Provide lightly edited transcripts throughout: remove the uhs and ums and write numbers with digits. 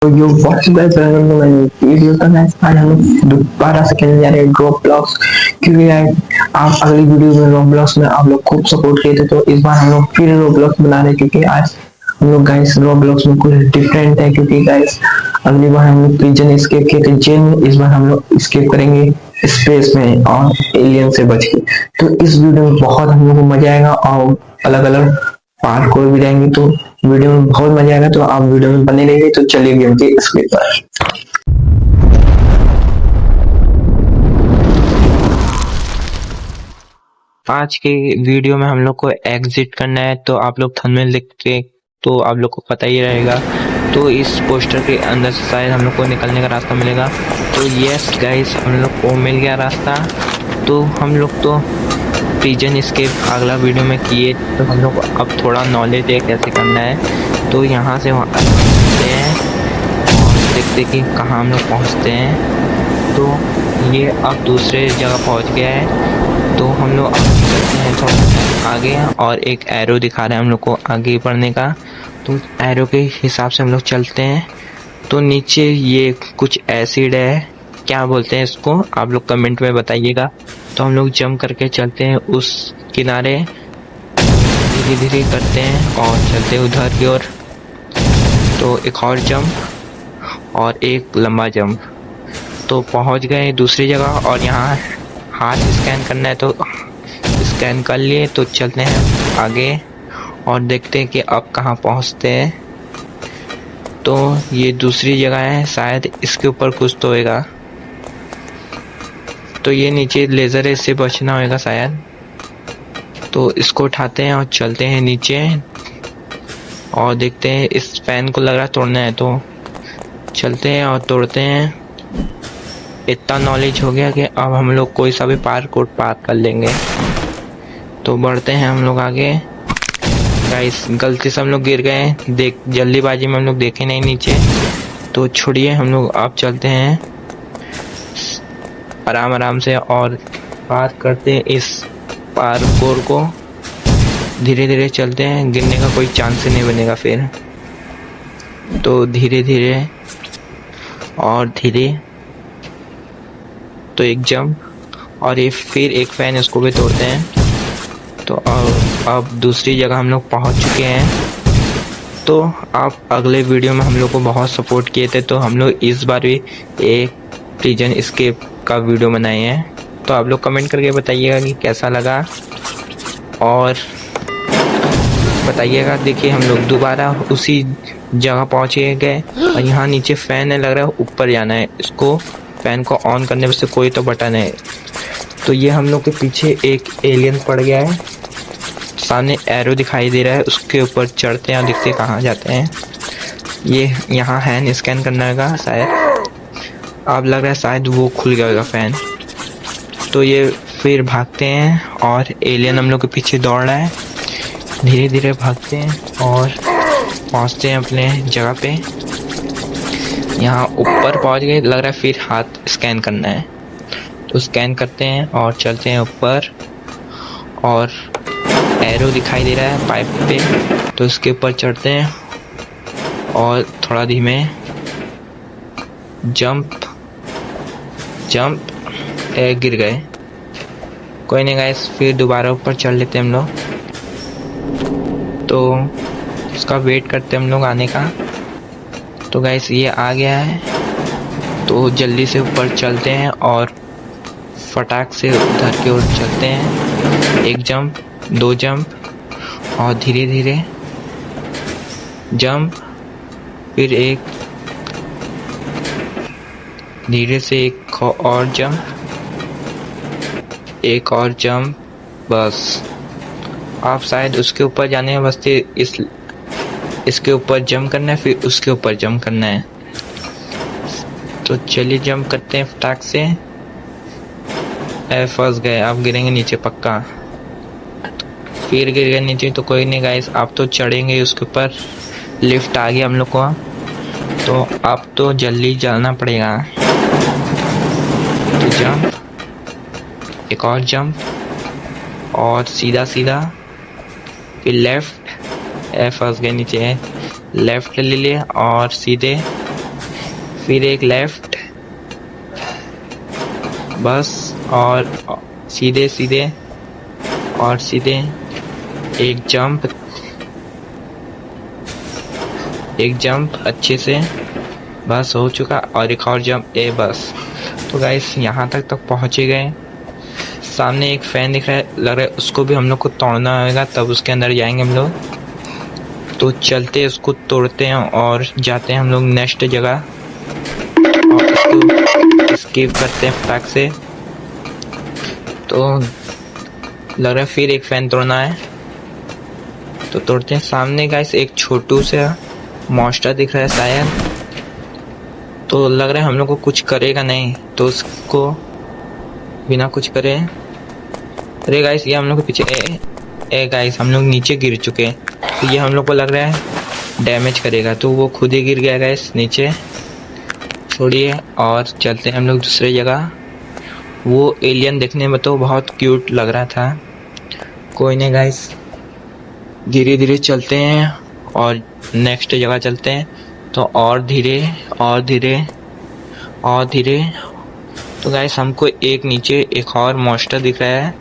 तो yo what's guys video का guys आज हम लोग दोबारा से खेलने जा रहे हैं ड्रॉप ब्लॉक्स। क्योंकि गाइस आप अगली वीडियो में रोब्लॉक्स में आप लोग खूब सपोर्ट किए थे, तो इस बार हम लोग फिर रोब्लॉक्स बना रहे हैं। क्योंकि आज हम लोग गाइस रोब्लॉक्स में कुछ डिफरेंट है। क्योंकि गाइस अगली बार हम लोग प्रिजन एस्केप किए थे जेल में, इस बार हम लोग एस्केप करेंगे स्पेस में और एलियन से बच के। तो इस वीडियो में बहुत हम लोग को मजा आएगा और अलग अलग पार्ट कोड भी रहेंगे, तो वीडियो में बहुत मजा आएगा। तो आप वीडियो में बने रहिए। तो चलिए गेम के स्क्रीन पर। आज के वीडियो में हम लोग को एग्जिट करना है, तो आप लोग थंबनेल देख के तो आप लोग को पता ही रहेगा। तो इस पोस्टर के अंदर से शायद हम लोग को निकलने का रास्ता मिलेगा। तो यस गाइस, हम लोग को मिल गया रास्ता। तो हम लोग तो प्रिजन एस्केप अगला वीडियो में किए, तो हम लोग को अब थोड़ा नॉलेज है कैसे करना है। तो यहाँ से वहाँ आते हैं और देखते कि कहाँ हम लोग पहुँचते हैं। तो ये अब दूसरे जगह पहुँच गया है। तो हम लोग चलते हैं थोड़ा आगे और एक एरो दिखा रहा है हम लोग को आगे बढ़ने का। तो एरो के हिसाब से हम लोग चलते हैं। तो नीचे ये कुछ एसिड है, क्या बोलते हैं इसको, आप लोग कमेंट में बताइएगा। तो हम लोग जंप करके चलते हैं उस किनारे, धीरे धीरे करते हैं और चलते हैं उधर की ओर। तो एक और जंप और एक लंबा जंप। तो पहुंच गए दूसरी जगह और यहाँ हाथ स्कैन करना है, तो स्कैन कर लिए। तो चलते हैं आगे और देखते हैं कि अब कहाँ पहुँचते हैं। तो ये दूसरी जगह है, शायद इसके ऊपर कुछ तो होएगा। तो ये नीचे लेज़र है, इससे बचना होएगा शायद। तो इसको उठाते हैं और चलते हैं नीचे और देखते हैं। इस फैन को लग रहा है तोड़ना है, तो चलते हैं और तोड़ते हैं। इतना नॉलेज हो गया कि अब हम लोग कोई सा भी पार कोड पार कर लेंगे। तो बढ़ते हैं हम लोग आगे। गाइस गलती से हम लोग गिर गए, जल्दीबाजी में हम लोग देखे नहीं नीचे। तो छोड़िए, हम लोग अब चलते हैं आराम आराम से और पार करते हैं इस पार्कोर को। धीरे धीरे चलते हैं, गिरने का कोई चांस ही नहीं बनेगा फिर। तो धीरे धीरे और धीरे। तो एक जंप और ये फिर एक फैन, इसको भी तोड़ते हैं। तो अब दूसरी जगह हम लोग पहुंच चुके हैं। तो आप अगले वीडियो में हम लोग को बहुत सपोर्ट किए थे, तो हम लोग इस बार भी एक प्रिजन एस्केप का वीडियो बनाए हैं। तो आप लोग कमेंट करके बताइएगा कि कैसा लगा और बताइएगा। देखिए हम लोग दोबारा उसी जगह पहुंचे गए और यहाँ नीचे फैन है, लग रहा है ऊपर जाना है। इसको फैन को ऑन करने से कोई तो बटन है। तो ये हम लोग के पीछे एक एलियन पड़ गया है, सामने एरो दिखाई दे रहा है, उसके ऊपर चढ़ते हैं और देखते हैं कहाँ जाते हैं। ये यहाँ हैंड स्कैन करना होगा शायद, अब लग रहा है शायद वो खुल गया होगा फैन। तो ये फिर भागते हैं और एलियन हम लोग के पीछे दौड़ रहा है। धीरे धीरे भागते हैं और पहुँचते हैं अपने जगह पे। यहाँ ऊपर पहुँच गए, लग रहा है फिर हाथ स्कैन करना है। तो स्कैन करते हैं और चलते हैं ऊपर और एरो दिखाई दे रहा है पाइप पे, तो इसके ऊपर चढ़ते हैं और थोड़ा धीमे जंप जंप। गिर गए, कोई नहीं गाइस, फिर दोबारा ऊपर चढ़ लेते हैं हम लोग। तो उसका वेट करते हैं हम लोग आने का। तो गाइस ये आ गया है, तो जल्दी से ऊपर चलते हैं और फटाक से उधर की ओर चलते हैं। एक जंप, दो जंप और धीरे धीरे जंप, फिर एक धीरे से एक और जंप, एक और जंप। बस आप शायद उसके ऊपर जाने के वास्ते इसके ऊपर जंप करना है, फिर उसके ऊपर जंप करना है। तो चलिए जंप करते हैं फटाक से। फंस गए, अब गिरेंगे नीचे पक्का। फिर गिर गए नीचे, तो कोई नहीं गाइस, आप तो चढ़ेंगे उसके ऊपर। लिफ्ट आ गया हम लोग को, तो अब तो जल्दी जाना पड़ेगा। तो जंप, एक और जंप और सीधा सीधा, फिर लेफ्ट। फंस गए नीचे, लेफ्ट ले लिए और सीधे फिर एक लेफ्ट, बस, और सीधे सीधे और सीधे, एक जंप अच्छे से, बस हो चुका, और एक और जंप, बस। तो गाइस यहाँ तक पहुँचे गए। सामने एक फैन दिख रहा है, लग रहा है उसको भी हम लोग को तोड़ना होगा, तब उसके अंदर जाएंगे हम लोग। तो चलते उसको तोड़ते हैं और जाते हैं हम लोग नेक्स्ट जगह, और उसको स्किप करते हैं फटाक से। तो लग रहा है फिर एक फैन तोड़ना है, तो तोड़ते हैं। सामने गाइस एक छोटू सा मॉन्स्टर दिख रहा है शायद, तो लग रहा है हम लोग को कुछ करेगा नहीं, तो उसको बिना कुछ करे, अरे गाइस ये हम लोग के पीछे, गाइस हम लोग नीचे गिर चुके हैं, तो ये हम लोग को लग रहा है डैमेज करेगा, तो वो खुद ही गिर गया गाइस नीचे। छोड़िए और चलते हैं हम लोग दूसरी जगह। वो एलियन देखने में तो बहुत क्यूट लग रहा था, कोई नहीं गाइस, धीरे धीरे चलते हैं और नेक्स्ट जगह चलते हैं। तो और धीरे और धीरे और धीरे, तो गाइस हमको एक नीचे एक और मॉन्स्टर दिख रहा है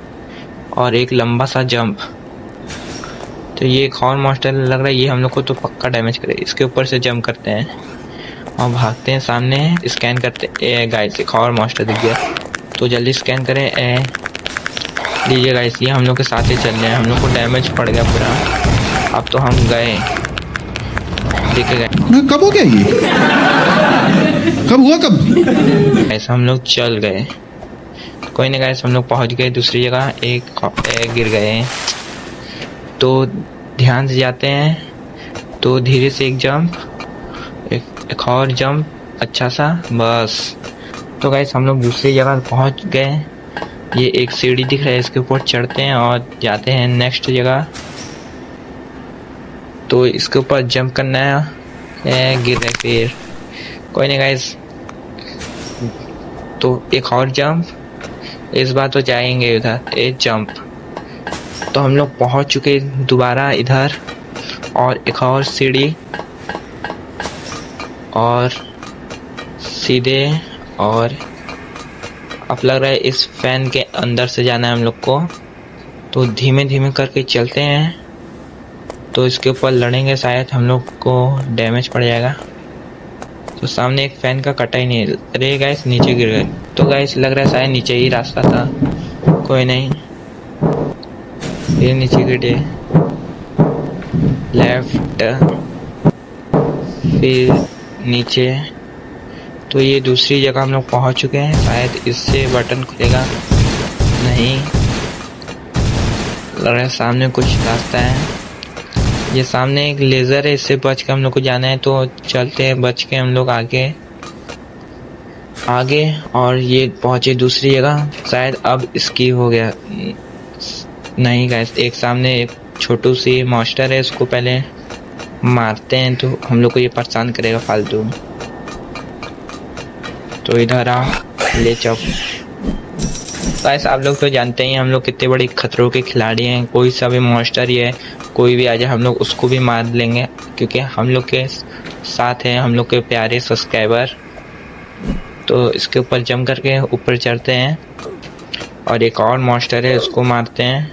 और एक लंबा सा जंप, तो ये एक और मॉन्स्टर लग रहा है, ये हम लोग को तो पक्का डैमेज करे। इसके ऊपर से जंप करते हैं और भागते हैं, सामने स्कैन करते। गाइस एक और मॉन्स्टर दिख गया, तो जल्दी स्कैन करें। लीजिए गाइस, ये हम लोग के साथ ही चल रहे हैं, हम लोग को डैमेज पड़ गया पूरा। अब तो हम गए, देखे गए। कब हो गया ये? कब हुआ कब? ऐसा हम लोग चल गए, कोई नहीं गाइस, हम लोग पहुंच गए दूसरी जगह। एक गिर गए, तो ध्यान से जाते हैं। तो धीरे से एक जंप, एक और जंप अच्छा सा, बस। तो गाइस हम लोग दूसरी जगह पहुंच गए। ये एक सीढ़ी दिख रहा है, इसके ऊपर चढ़ते हैं और जाते हैं नेक्स्ट जगह। तो इसके ऊपर जंप करना है, गिर रहे फिर, कोई नहीं गाइस। तो एक और जंप, इस बार तो जाएंगे उधर, एक जंप। तो हम लोग पहुंच चुके दोबारा इधर, और एक और सीढ़ी और सीधे, और अब लग रहा है इस फैन के अंदर से जाना है हम लोग को। तो धीमे धीमे करके चलते हैं, तो इसके ऊपर लड़ेंगे, शायद हम लोग को डैमेज पड़ जाएगा। तो सामने एक फैन का कटा ही नहीं, अरे गाइस नीचे गिर गए। तो गाइस लग रहा है शायद नीचे ही रास्ता था, कोई नहीं, फिर नीचे गिरे, लेफ्ट, फिर नीचे। तो ये दूसरी जगह हम लोग पहुंच चुके हैं, शायद इससे बटन खुलेगा, नहीं लग रहा है सामने कुछ रास्ता है। ये सामने एक लेज़र है, इससे बच के हम लोग को जाना है, तो चलते हैं बच के हम लोग आगे। और ये पहुंचे दूसरी जगह, शायद अब इसकी हो गया, नहीं गाइस, एक सामने एक छोटू सी मॉन्स्टर है, उसको पहले मारते हैं, तो हम लोग को ये परेशान करेगा फालतू। तो इधर आ, ले चौक। गाइस आप लोग तो जानते ही हैं हम लोग कितने बड़े खतरों के खिलाड़ी हैं, कोई सा भी मॉन्स्टर ही है, कोई भी आ जाए हम लोग उसको भी मार लेंगे, क्योंकि हम लोग के साथ हैं हम लोग के प्यारे सब्सक्राइबर। तो इसके ऊपर जंप करके ऊपर चढ़ते हैं, और एक और मॉन्स्टर है उसको मारते हैं।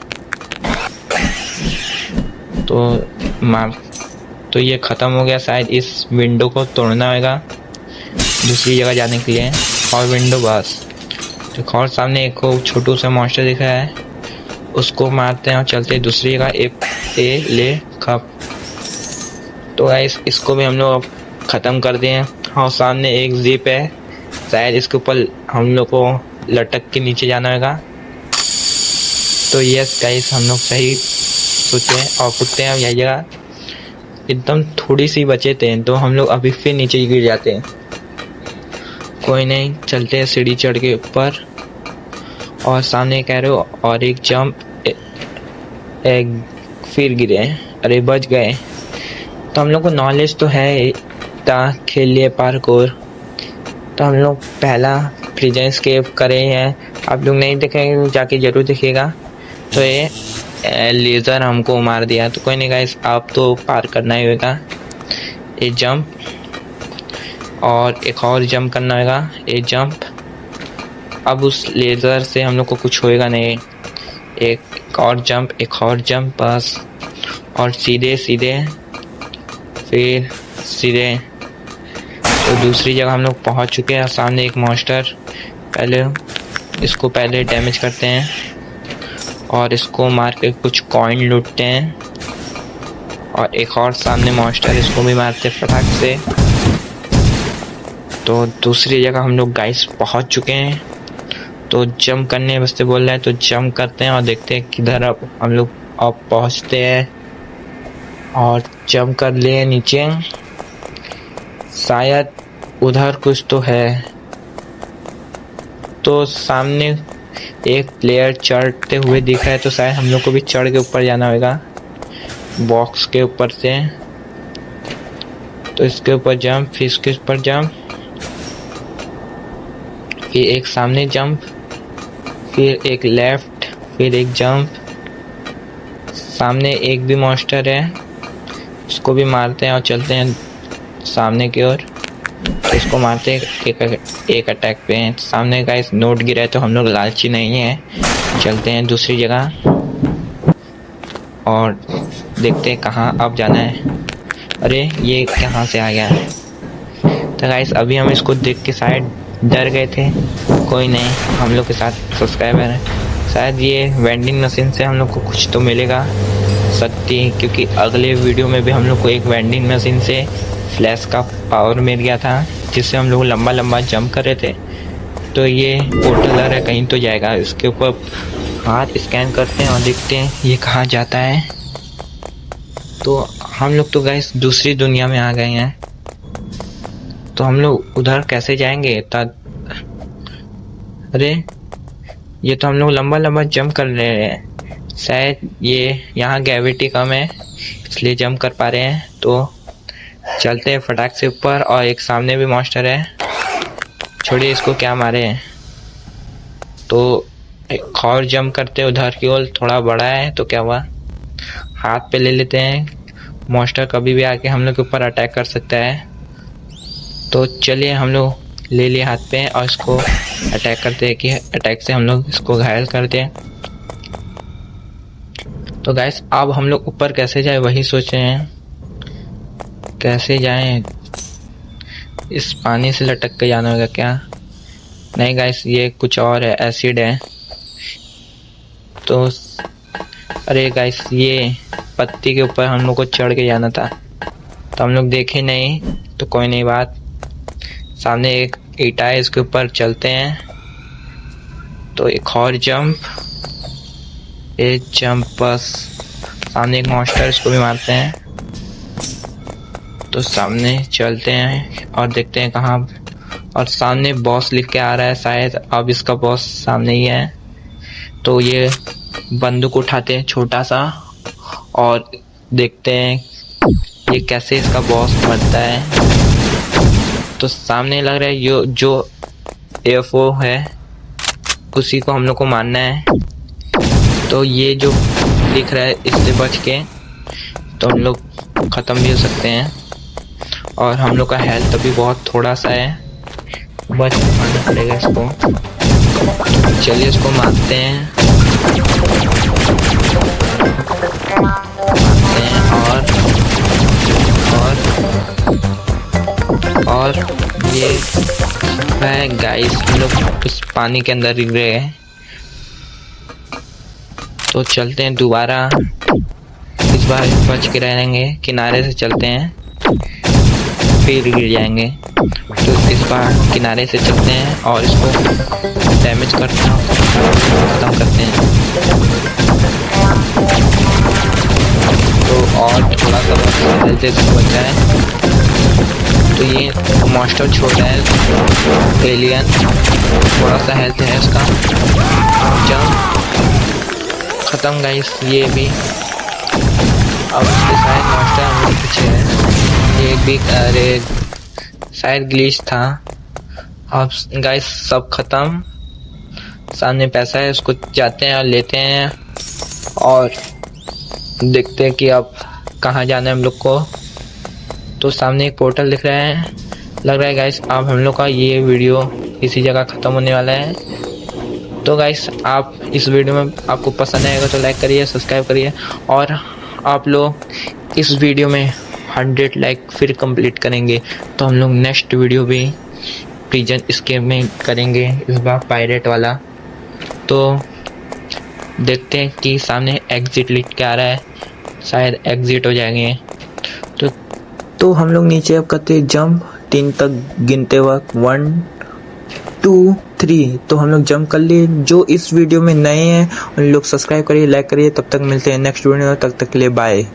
तो ये ख़त्म हो गया, शायद इस विंडो को तोड़ना होगा दूसरी जगह जाने के लिए, और विंडो बस। तो और सामने एक छोटू सा मॉन्स्टर दिख रहा है, उसको मारते हैं और चलते हैं दूसरी जगह। ले खप। तो गाइस इसको भी हम लोग ख़त्म कर दिए। और सामने एक जिप है, शायद इसके ऊपर हम लोग को लटक के नीचे जाना होगा। तो यस गाइस हम लोग सही सोचे और फुटते हैं यही जगह, एकदम थोड़ी सी बचे थे, तो हम लोग अभी फिर नीचे गिर जाते हैं। कोई नहीं, चलते हैं सीढ़ी चढ़ के ऊपर, और सामने कह रहे हो, और एक जंप, एक फिर गिरे, अरे बच गए। तो हम लोग को नॉलेज तो है, खेल लिए पार्कोर, तो हम लोग पहला प्रिजन एस्केप करे हैं। आप लोग नहीं देखेंगे जाके जरूर देखिएगा। तो ये लेज़र हमको मार दिया, तो कोई नहीं गाइस, आप तो पार करना ही होगा। ये जंप, और एक और जंप करना होगा, एक जंप। अब उस लेज़र से हम लोग को कुछ होएगा नहीं, एक और जंप, एक और जंप बस, और सीधे सीधे फिर सीधे। तो दूसरी जगह हम लोग पहुंच चुके हैं। सामने एक मॉन्स्टर, पहले इसको डैमेज करते हैं और इसको मार के कुछ कॉइन लूटते हैं। और एक और सामने मॉन्स्टर, इसको भी मारते फटाक से। तो दूसरी जगह हम लोग गाइस पहुंच चुके हैं। तो जंप करने वास्ते बोल रहे हैं, तो जंप करते हैं और देखते हैं किधर अब हम लोग अब पहुंचते हैं। और जंप कर लिए नीचे, शायद उधर कुछ तो है। तो सामने एक प्लेयर चढ़ते हुए दिख रहा है, तो शायद हम लोग को भी चढ़ के ऊपर जाना होगा, बॉक्स के ऊपर से। तो इसके ऊपर जंप, फिर इसके ऊपर जंप, फिर एक सामने जंप, फिर एक लेफ्ट, फिर एक जंप। सामने एक भी मॉन्स्टर है, इसको भी मारते हैं और चलते हैं सामने की ओर। तो इसको मारते हैं एक अटैक पे। सामने का इस नोट गिरा है, तो हम लोग लालची नहीं है, चलते हैं दूसरी जगह और देखते हैं कहाँ अब जाना है। अरे ये कहाँ से आ गया? तो गाइस अभी हम इसको देख के शायद डर गए थे। कोई नहीं, हम लोग के साथ सब्सक्राइबर है, शायद ये वेंडिंग मशीन से हम लोग को कुछ तो मिलेगा सकती, क्योंकि अगले वीडियो में भी हम लोग को एक वेंडिंग मशीन से फ्लैश का पावर मिल गया था, जिससे हम लोग लंबा लंबा जंप कर रहे थे। तो ये पोर्टलर है, कहीं तो जाएगा। इसके ऊपर हाथ स्कैन करते हैं और देखते हैं ये कहाँ जाता है। तो हम लोग तो गाइस दूसरी दुनिया में आ गए हैं। तो हम लोग उधर कैसे जाएंगे? अरे ये तो हम लोग लंबा लंबा जंप कर रहे हैं, शायद ये यहाँ ग्रेविटी कम है इसलिए जंप कर पा रहे हैं। तो चलते हैं फटाक से ऊपर। और एक सामने भी मॉन्स्टर है, छोड़िए इसको, क्या मारे हैं। तो एक और जंप करते हैं उधर की ओर, थोड़ा बड़ा है तो क्या हुआ, हाथ पे ले लेते हैं। मॉन्स्टर कभी भी आके हम लोग के ऊपर अटैक कर सकता है। तो चलिए हम लोग ले लिए हाथ पे और इसको अटैक करते हैं कि अटैक से हम लोग इसको घायल करते हैं। तो गाइस अब हम लोग ऊपर कैसे जाए वही सोच रहे हैं, कैसे जाएं। इस पानी से लटक के जाना होगा क्या? नहीं गाइस ये कुछ और है, एसिड है। तो अरे गाइस ये पत्ती के ऊपर हम लोग को चढ़ के जाना था, तो हम लोग देखे नहीं, तो कोई नहीं बात। सामने एक ईटा है, इसके ऊपर चलते हैं। तो एक और जंप, एक जंप बस। सामने एक मॉन्स्टर, इसको भी मारते हैं। तो सामने चलते हैं और देखते हैं कहाँ। और सामने बॉस लिख के आ रहा है, शायद अब इसका बॉस सामने ही है। तो ये बंदूक उठाते हैं छोटा सा और देखते हैं ये कैसे इसका बॉस बनता है। तो सामने लग रहा है ये जो एफओ है उसी को हम लोग को मारना है। तो ये जो दिख रहा है इससे बच के तो हम लोग ख़त्म भी हो सकते हैं। और हम लोग का हेल्थ अभी बहुत थोड़ा सा है, बच पाना पड़ेगा इसको। चलिए इसको मारते हैं और ये है गाइस, हम लोग उस पानी के अंदर गिर गए हैं। तो चलते हैं दोबारा, इस बार बच के रहेंगे, किनारे से चलते हैं फिर गिर जाएंगे। तो इस बार किनारे से चलते हैं और इसको डैमेज करते हैं, ख़त्म करते हैं। तो और थोड़ा सा हेल्थ इसको बचा है। तो ये मॉन्स्टर छोटा है, एलियन, थोड़ा सा हेल्थ है इसका। जंप, ख़त्म गाइस ये भी। अब इसके शायद मॉन्स्टर हम लोग पीछे है, ये भी अरे शायद ग्लिच था। अब गाइस सब ख़त्म। सामने पैसा है, उसको जाते हैं और लेते हैं और देखते हैं कि अब कहाँ जाना है हम लोग को। तो सामने एक पोर्टल दिख रहा है, लग रहा है गाइस अब हम लोग का ये वीडियो इसी जगह ख़त्म होने वाला है। तो गाइस आप इस वीडियो में आपको पसंद आएगा तो लाइक करिए, सब्सक्राइब करिए, और आप लोग इस वीडियो में 100 लाइक फिर कंप्लीट करेंगे तो हम लोग नेक्स्ट वीडियो भी प्रिजन एस्केप में करेंगे, इस बार पायरेट वाला। तो देखते हैं कि सामने एग्जिट लिख के आ रहा है, शायद एग्जिट हो जाएंगे। तो हम लोग नीचे अब करते जंप 3 तक गिनते वक्त 1 2 3। तो हम लोग जंप कर लिए। जो इस वीडियो में नए हैं उन लोग सब्सक्राइब करिए, लाइक करिए। तब तक मिलते हैं नेक्स्ट वीडियो में, तब तक के लिए बाय।